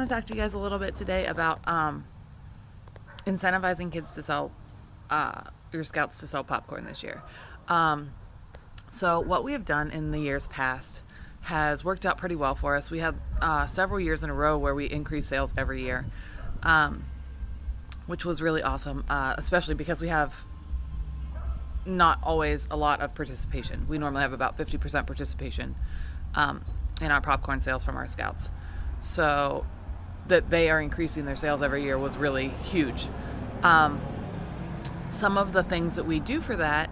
to talk to you guys a little bit today about incentivizing kids to sell your scouts to sell popcorn this year. So what we have done in the years past has worked out pretty well for us. We had several years in a row where we increased sales every year, which was really awesome, especially because we have not always a lot of participation. We normally have about 50% participation in our popcorn sales from our scouts. So that they are increasing their sales every year was really huge. Some of the things that we do for that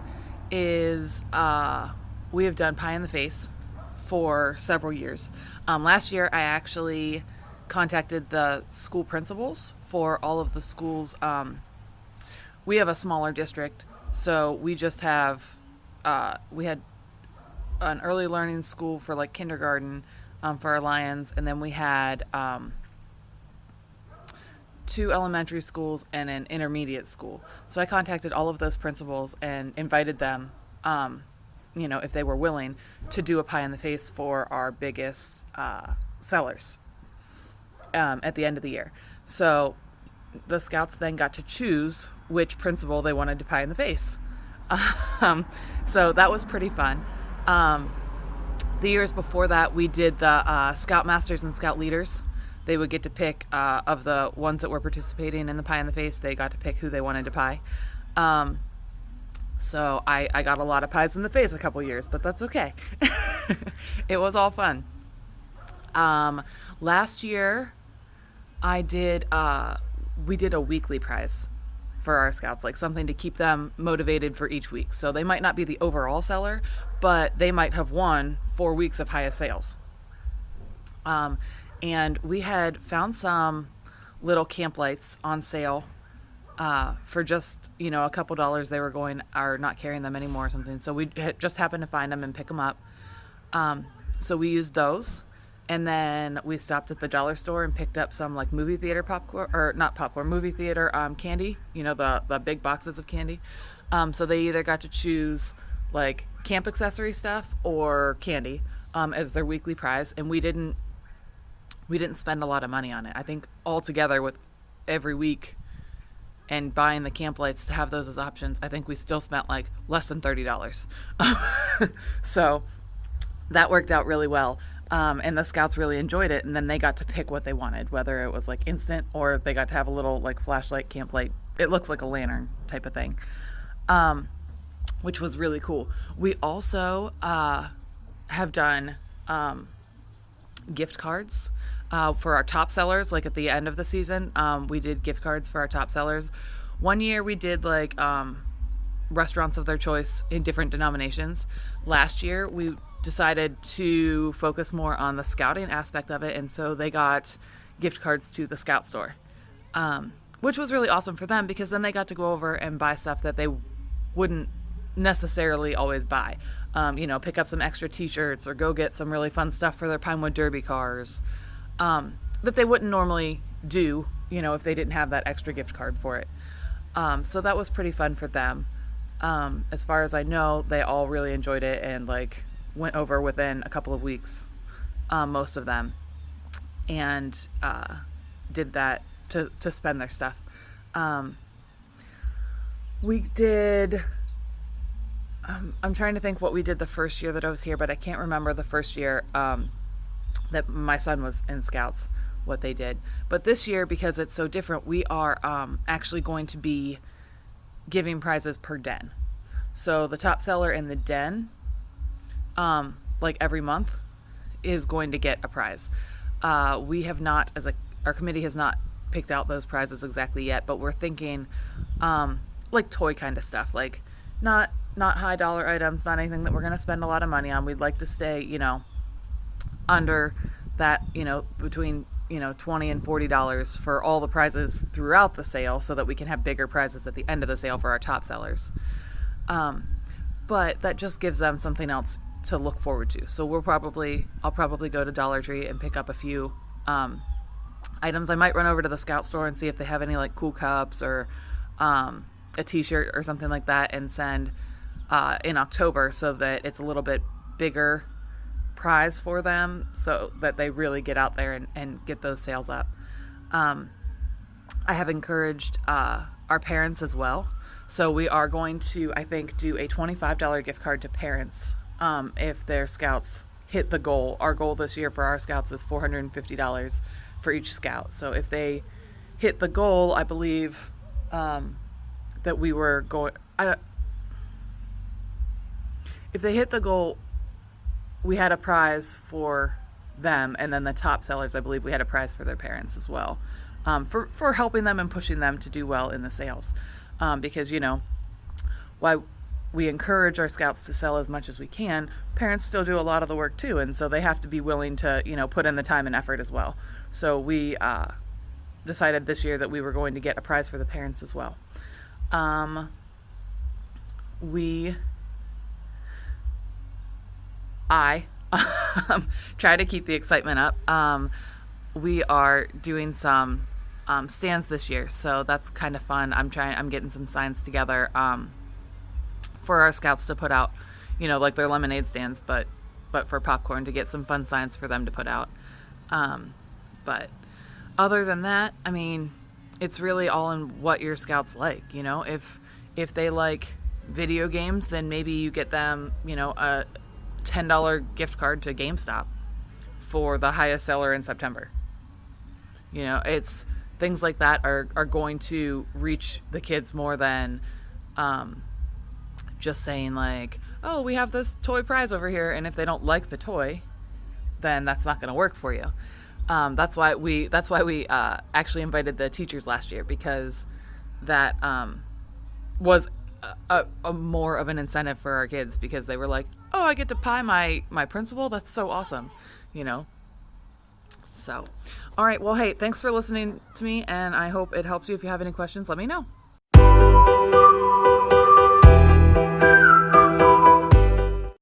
is we have done pie in the face for several years. Last year I actually contacted the school principals for all of the schools. We have a smaller district, so we just have we had an early learning school for like kindergarten for our Lions, and then we had 2 elementary schools and an intermediate school. So I contacted all of those principals and invited them, if they were willing, to do a pie in the face for our biggest sellers at the end of the year. So the scouts then got to choose which principal they wanted to pie in the face. So that was pretty fun. The years before that, we did the Scout Masters and Scout Leaders. They would get to pick, of the ones that were participating in the pie in the face, they got to pick who they wanted to pie. So I got a lot of pies in the face a couple years, but that's okay. It was all fun. Last year, we did a weekly prize for our scouts, like something to keep them motivated for each week. So they might not be the overall seller, but they might have won 4 weeks of highest sales. And we had found some little camp lights on sale for just, a couple dollars. They were not carrying them anymore or something. So we just happened to find them and pick them up. So we used those. And then we stopped at the dollar store and picked up some like movie theater popcorn, or not popcorn, movie theater candy, the big boxes of candy. So they either got to choose like camp accessory stuff or candy as their weekly prize. And we didn't spend a lot of money on it. I think altogether with every week and buying the camp lights to have those as options, I think we still spent like less than $30. So that worked out really well. And the scouts really enjoyed it, and then they got to pick what they wanted, whether it was like instant or they got to have a little like flashlight camp light. It looks like a lantern type of thing, which was really cool. We also have done gift cards for our top sellers. Like at the end of the season, we did gift cards for our top sellers. One year we did like restaurants of their choice in different denominations. Last year we decided to focus more on the scouting aspect of it, and so they got gift cards to the scout store, which was really awesome for them because then they got to go over and buy stuff that they wouldn't necessarily always buy. Pick up some extra t-shirts or go get some really fun stuff for their Pinewood Derby cars that they wouldn't normally do, if they didn't have that extra gift card for it. So that was pretty fun for them. As far as I know, they all really enjoyed it and like went over within a couple of weeks, most of them, and did that to spend their stuff. We did, I'm trying to think what we did the first year that I was here, but I can't remember the first year that my son was in Scouts, what they did. But this year, because it's so different, we are actually going to be giving prizes per den. So the top seller in the den, like every month, is going to get a prize. We have not, our committee has not picked out those prizes exactly yet, but we're thinking like toy kind of stuff, like not high dollar items, not anything that we're going to spend a lot of money on. We'd like to stay, under that, between $20 and $40 for all the prizes throughout the sale, so that we can have bigger prizes at the end of the sale for our top sellers. But that just gives them something else to look forward to. So I'll probably go to Dollar Tree and pick up a few items. I might run over to the Scout store and see if they have any like cool cups or a t-shirt or something like that, and send in October, so that it's a little bit bigger prize for them, so that they really get out there and get those sales up. I have encouraged our parents as well. So we are going to, I think, do a $25 gift card to parents if their scouts hit the goal. Our goal this year for our scouts is $450 for each scout. So if they hit the goal, I believe that we were going. If they hit the goal, we had a prize for them, and then the top sellers, I believe, we had a prize for their parents as well, for helping them and pushing them to do well in the sales, because why we encourage our scouts to sell as much as we can, parents still do a lot of the work too, and so they have to be willing to put in the time and effort as well. So we decided this year that we were going to get a prize for the parents as well. I try to keep the excitement up. We are doing some stands this year, so that's kind of fun. I'm getting some signs together for our scouts to put out, like their lemonade stands, but for popcorn, to get some fun signs for them to put out. But other than that, I mean, it's really all in what your scouts like. If they like video games, then maybe you get them, a $10 gift card to GameStop for the highest seller in September. It's things like that are going to reach the kids more than just saying like, oh, we have this toy prize over here, and if they don't like the toy, then that's not going to work for you. That's why we actually invited the teachers last year, because that was a more of an incentive for our kids, because they were like, oh, I get to pie my principal. That's so awesome, So, all right. Well, hey, thanks for listening to me, and I hope it helps you. If you have any questions, let me know.